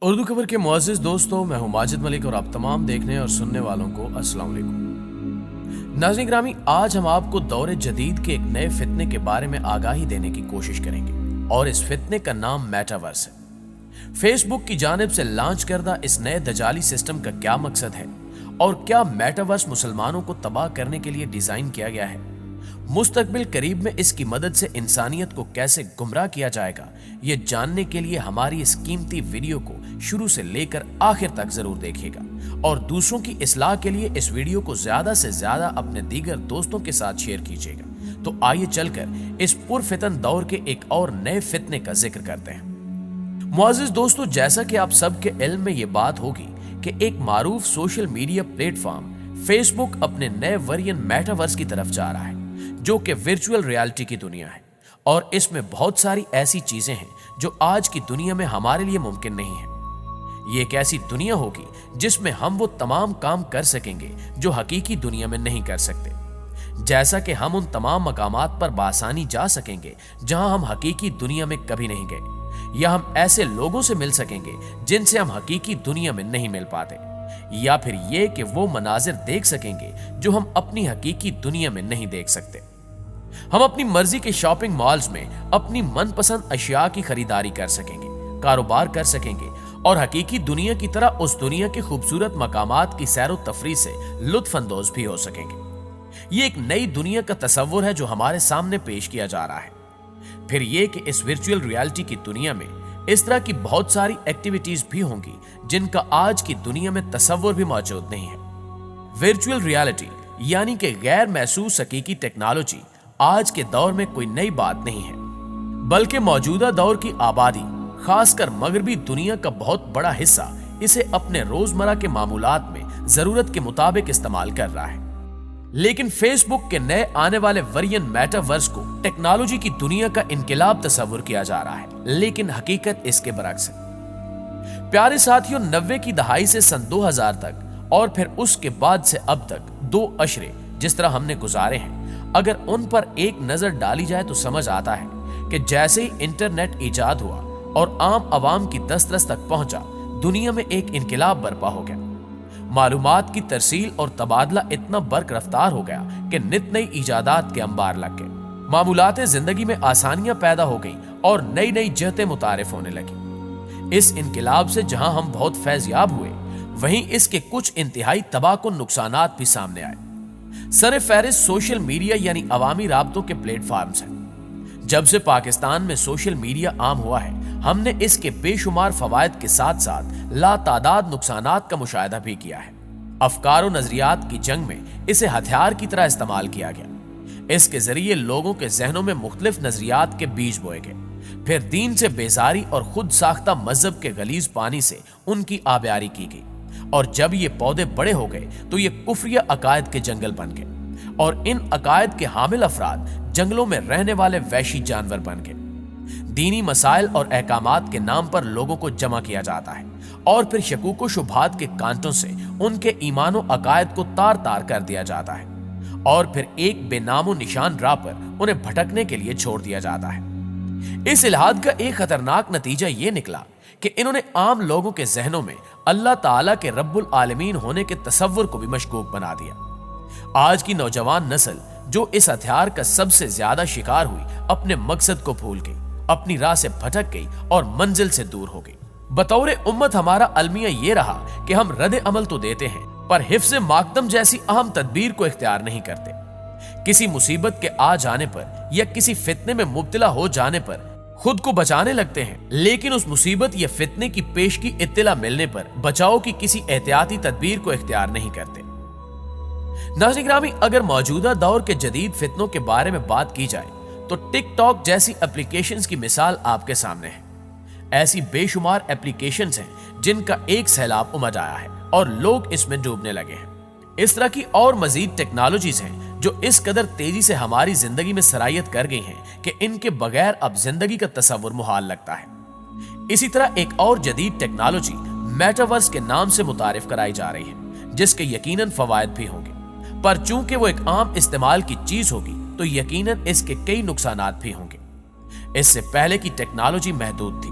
اردو خبر کے معزز دوستوں، میں ہوں ماجد ملک اور آپ تمام دیکھنے اور سننے والوں کو السلام علیکم۔ ناظرین گرامی، آج ہم آپ کو دور جدید کے ایک نئے فتنے کے بارے میں آگاہی دینے کی کوشش کریں گے اور اس فتنے کا نام میٹاورس ہے۔ فیس بک کی جانب سے لانچ کردہ اس نئے دجالی سسٹم کا کیا مقصد ہے اور کیا میٹاورس مسلمانوں کو تباہ کرنے کے لیے ڈیزائن کیا گیا ہے؟ مستقبل قریب میں اس کی مدد سے انسانیت کو کیسے گمراہ کیا جائے گا، یہ جاننے کے لیے ہماری اس قیمتی ویڈیو کو شروع سے لے کر آخر تک ضرور دیکھیے گا اور دوسروں کی اصلاح کے لیے اس ویڈیو کو زیادہ سے زیادہ اپنے دیگر دوستوں کے ساتھ شیئر کیجیے گا۔ تو آئیے چل کر اس پرفتن دور کے ایک اور نئے فتنے کا ذکر کرتے ہیں۔ معزز دوستو، جیسا کہ آپ سب کے علم میں یہ بات ہوگی کہ ایک معروف social media platform Facebook اپنے نئے ورژن میٹاورس کی طرف جا رہا ہے، جو کہ ورچوئل ریالٹی کی دنیا ہے، اور اس میں بہت ساری ایسی چیزیں ہیں جو آج کی دنیا میں ہمارے لیے ممکن نہیں ہیں۔ یہ ایک ایسی دنیا ہوگی جس میں ہم وہ تمام کام کر سکیں گے جو حقیقی دنیا میں نہیں کر سکتے، جیسا کہ ہم ان تمام مقامات پر بآسانی جا سکیں گے جہاں ہم حقیقی دنیا میں کبھی نہیں گئے، یا ہم ایسے لوگوں سے مل سکیں گے جن سے ہم حقیقی دنیا میں نہیں مل پاتے، یا پھر یہ کہ وہ مناظر دیکھ سکیں گے جو ہم اپنی حقیقی دنیا میں نہیں دیکھ سکتے۔ ہم اپنی مرضی کے شاپنگ مالز میں اپنی من پسند اشیاء کی خریداری کر سکیں گے، کاروبار کر سکیں گے اور حقیقی دنیا کی طرح اس دنیا کے خوبصورت مقامات کی سیر و تفریح سے لطف اندوز بھی ہو سکیں گے۔ یہ ایک نئی دنیا کا تصور ہے جو ہمارے سامنے پیش کیا جا رہا ہے۔ پھر یہ کہ اس ورچوئل ریالٹی کی دنیا میں اس طرح کی بہت ساری ایکٹیویٹیز بھی ہوں گی جن کا آج کی دنیا میں تصور بھی موجود نہیں ہے۔ ورچوئل ریالٹی یعنی کہ غیر محسوس حقیقی ٹیکنالوجی آج کے دور میں کوئی نئی بات نہیں ہے، بلکہ موجودہ دور کی آبادی، خاص کر مغربی دنیا کا بہت بڑا حصہ اسے اپنے روزمرہ کے معمولات میں ضرورت کے مطابق استعمال کر رہا ہے۔ لیکن فیس بک کے نئے آنے والے ورژن میٹاورس کو ٹیکنالوجی کی دنیا کا انقلاب تصور کیا جا رہا ہے، لیکن حقیقت اس کے برعکس ہے۔ پیارے ساتھیوں، 90 کی دہائی سے سن 2000 تک اور پھر اس کے بعد سے اب تک 2 عشرے جس طرح ہم نے گزارے ہیں، اگر ان پر ایک نظر ڈالی جائے تو سمجھ آتا ہے کہ جیسے ہی انٹرنیٹ ایجاد ہوا اور عام عوام کی دسترس تک پہنچا، دنیا میں ایک انقلاب برپا ہو گیا۔ معلومات کی ترسیل اور تبادلہ اتنا برق رفتار ہو گیا کہ نت نئی ایجادات کے انبار لگ گئے، معمولات زندگی میں آسانیاں پیدا ہو گئیں اور نئی نئی جہتیں متعارف ہونے لگیں۔ اس انقلاب سے جہاں ہم بہت فیض یاب ہوئے، وہیں اس کے کچھ انتہائی تباہ کن نقصانات بھی سامنے آئے۔ سر فہرست سوشل میڈیا یعنی عوامی رابطوں کے پلیٹ فارمز ہیں۔ جب سے پاکستان میں سوشل میڈیا عام ہوا ہے، ہم نے اس کے بے شمار فوائد کے ساتھ ساتھ لاتعداد نقصانات کا مشاہدہ بھی کیا ہے۔ افکار و نظریات کی جنگ میں اسے ہتھیار کی طرح استعمال کیا گیا۔ اس کے ذریعے لوگوں کے ذہنوں میں مختلف نظریات کے بیج بوئے گئے، پھر دین سے بیزاری اور خود ساختہ مذہب کے غلیظ پانی سے ان کی آبیاری کی گئی، اور جب یہ پودے بڑے ہو گئے تو یہ کفریہ عقائد کے جنگل بن گئے، اور ان عقائد کے حامل افراد جنگلوں میں رہنے والے وحشی جانور بن گئے۔ دینی مسائل اور احکامات کے نام پر لوگوں کو جمع کیا جاتا ہے اور پھر شکوک و شبہات کے کانٹوں سے ان کے ایمان و عقائد کو تار تار کر دیا جاتا ہے، اور پھر ایک بے نام و نشان راہ پر انہیں بھٹکنے کے لیے چھوڑ دیا جاتا ہے۔ اس الحاد کا ایک خطرناک نتیجہ یہ نکلا کہ انہوں نے عام لوگوں کے ذہنوں میں اللہ تعالیٰ کے رب العالمین ہونے کے تصور کو بھی مشکوک بنا دیا۔ آج کی نوجوان نسل جو اس ہتھیار کا سب سے زیادہ شکار ہوئی، اپنے مقصد کو بھول گئی، اپنی راہ سے بھٹک گئی اور منزل سے دور ہو گئی۔ بطور امت ہمارا المیہ یہ رہا کہ ہم رد عمل تو دیتے ہیں، پر حفظ مقدم جیسی اہم تدبیر کو اختیار نہیں کرتے۔ کسی مصیبت کے آ جانے پر یا کسی فتنے میں مبتلا ہو جانے پر خود کو بچانے لگتے ہیں، لیکن اس مصیبت یا فتنے کی پیش کی اطلاع ملنے پر بچاؤ کی کسی احتیاطی تدبیر کو اختیار نہیں کرتے۔ ناظرین گرامی، اگر موجودہ دور کے جدید فتنوں کے بارے میں بات کی جائے تو ٹک ٹاک جیسی اپلیکیشنز کی مثال آپ کے سامنے ہے۔ ایسی بے شمار اپلیکیشنز ہیں جن کا ایک سیلاب امڈ آیا ہے اور لوگ اس میں ڈوبنے لگے ہیں۔ اس طرح کی اور مزید ٹیکنالوجیز ہیں جو اس قدر تیزی سے ہماری زندگی میں سرایت کر گئی ہیں کہ ان کے بغیر اب زندگی کا تصور محال لگتا ہے۔ اسی طرح ایک اور جدید ٹیکنالوجی میٹاورس کے نام سے متعارف کرائی جا رہی ہے، جس کے یقیناً فوائد بھی ہوں گے، پر چونکہ وہ ایک عام استعمال کی چیز ہوگی تو یقیناً اس کے کئی نقصانات بھی ہوں گے۔ اس سے پہلے کی ٹیکنالوجی محدود تھی،